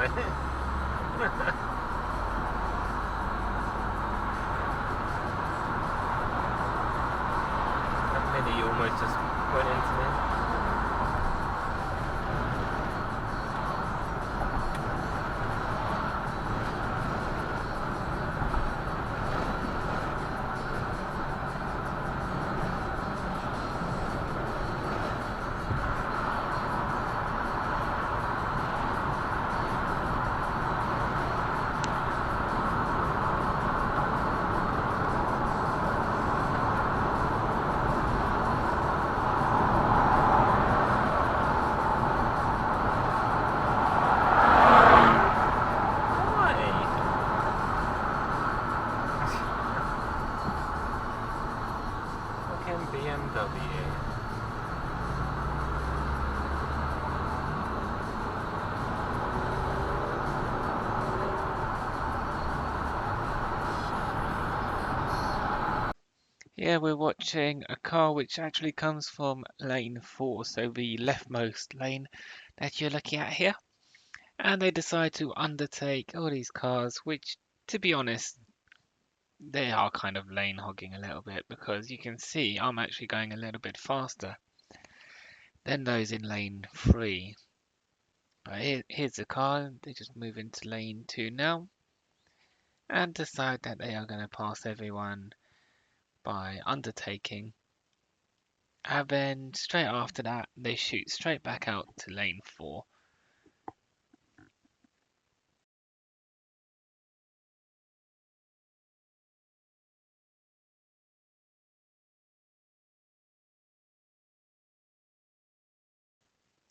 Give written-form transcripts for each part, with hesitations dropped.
fine. That mini almost just went into me. Here we're watching a car which actually comes from lane 4, so the leftmost lane that you're looking at here. And they decide to undertake all these cars, which, to be honest, they are kind of lane hogging a little bit, because you can see I'm actually going a little bit faster than those in lane 3. Here's the car, they just move into lane 2 now and decide that they are going to pass everyone by undertaking, and then straight after that they shoot straight back out to lane 4.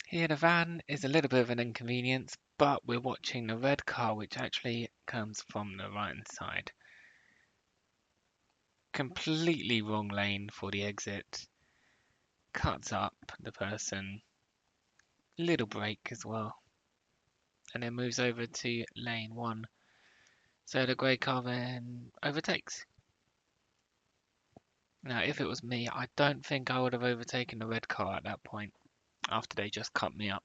Here the van is a little bit of an inconvenience, but we're watching the red car which actually comes from the right hand side. Completely wrong lane for the exit, cuts up the person, little brake as well, and then moves over to lane 1. So the grey car then overtakes. Now if it was me, I don't think I would have overtaken the red car at that point. After they just cut me up,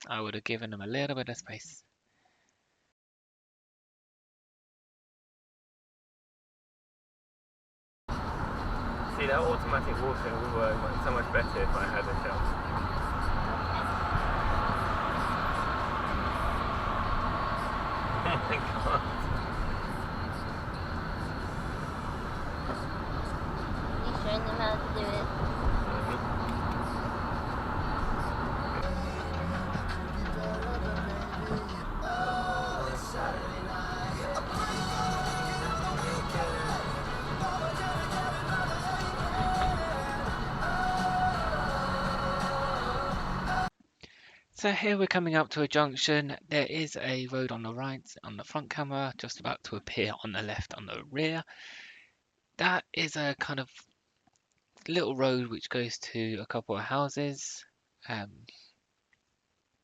I would have given them a little bit of space. See, that automatic water would work so much better if I had a shelf. Oh my god. You showing them how to do it? So here we're coming up to a junction. There is a road on the right on the front camera, just about to appear on the left on the rear. That is a kind of little road which goes to a couple of houses.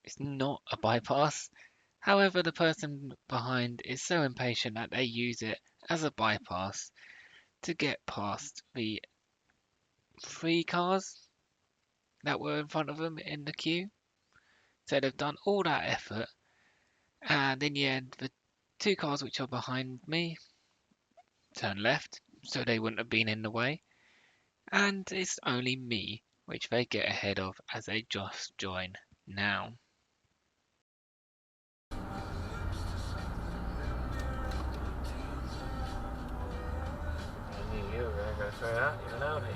It's not a bypass. However, the person behind is so impatient that they use it as a bypass to get past the 3 cars that were in front of them in the queue. So they've done all that effort, and in the end the 2 cars which are behind me turn left, so they wouldn't have been in the way, and it's only me which they get ahead of as they just join now. I knew you were going to go straight out, you're an Audi.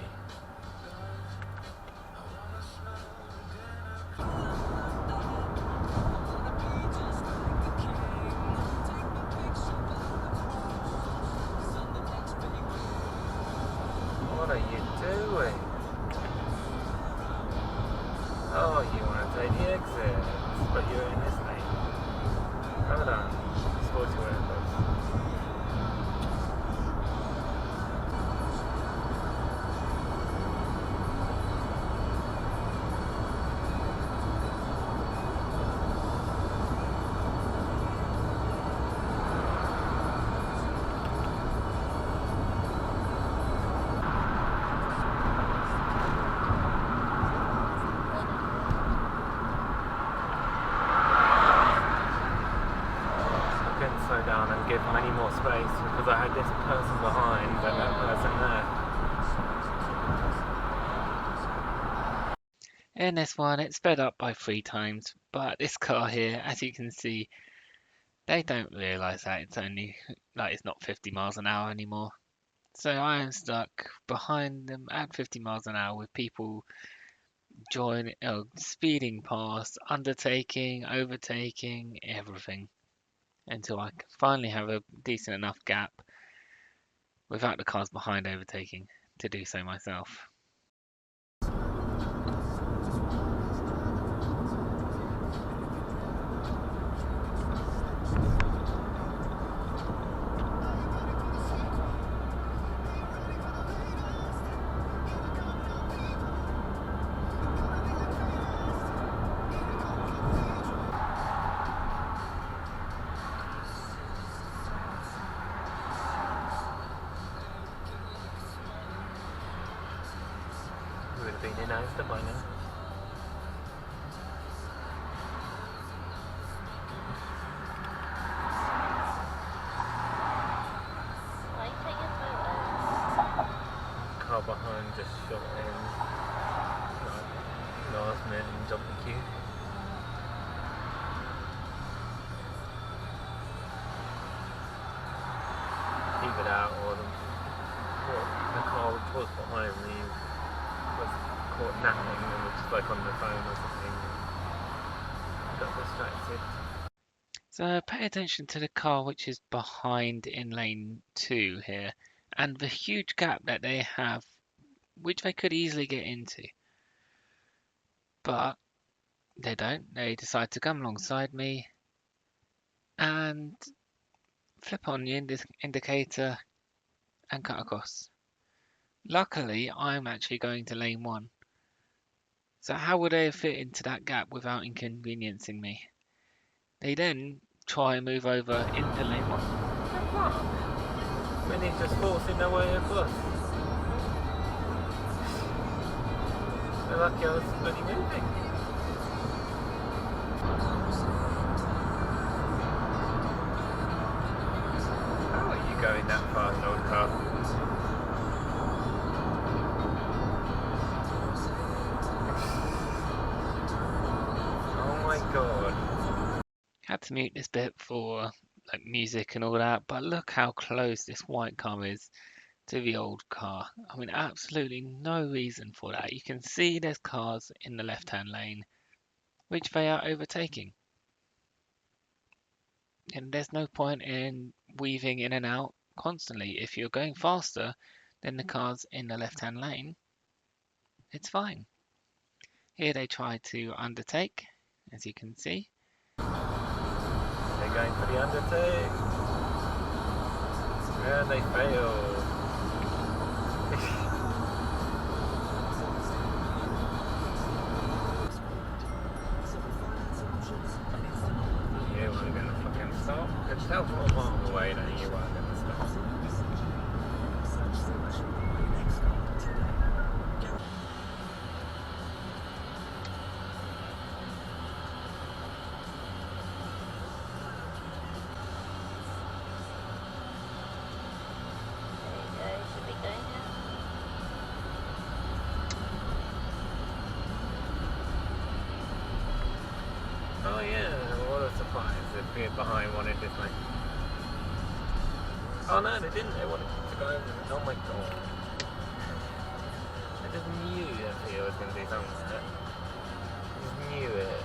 What are you doing? Oh, you want to take the exit, but you're in this lane. Hold on, it's 40 where it goes. give them any more space because I had this person behind and that person there. In this one, it sped up by 3 times, but this car here, as you can see, they don't realise that it's only, like, it's not 50 miles an hour anymore. So I am stuck behind them at 50 miles an hour with people speeding past, undertaking, overtaking, everything, until I finally have a decent enough gap without the cars behind overtaking to do so myself. Would have been in Asda by now. Why are you taking photos? Car behind just shot in, like, last minute and jumped the queue. Either that or the car which was behind me was caught napping and was just like on the phone or something. Got distracted. So pay attention to the car which is behind in lane 2 here, and the huge gap that they have, which they could easily get into. But they don't. They decide to come alongside me and flip on the indicator and cut across. Luckily, I'm actually going to lane 1. So how would they fit into that gap without inconveniencing me? They then try and move over into lane 1. When he's just forcing their way across. They're lucky I was bloody moving. How are you going that fast, old car? Oh my god. Had to mute this bit for like music and all that, but look how close this white car is to the old car. I mean, absolutely no reason for that. You can see there's cars in the left-hand lane, which they are overtaking. And there's no point in weaving in and out constantly. If you're going faster than the cars in the left-hand lane, it's fine. Here they try to undertake, as you can see. They're going for the undertake. And they fail. You weren't going to fucking stop. You could tell from a mile away that you weren't going to stop. Oh yeah, what a surprise. They appeared behind wanted this way. Oh no, they didn't. They wanted to go over. Oh my god. I just knew that video was going to do something like that. I just knew it.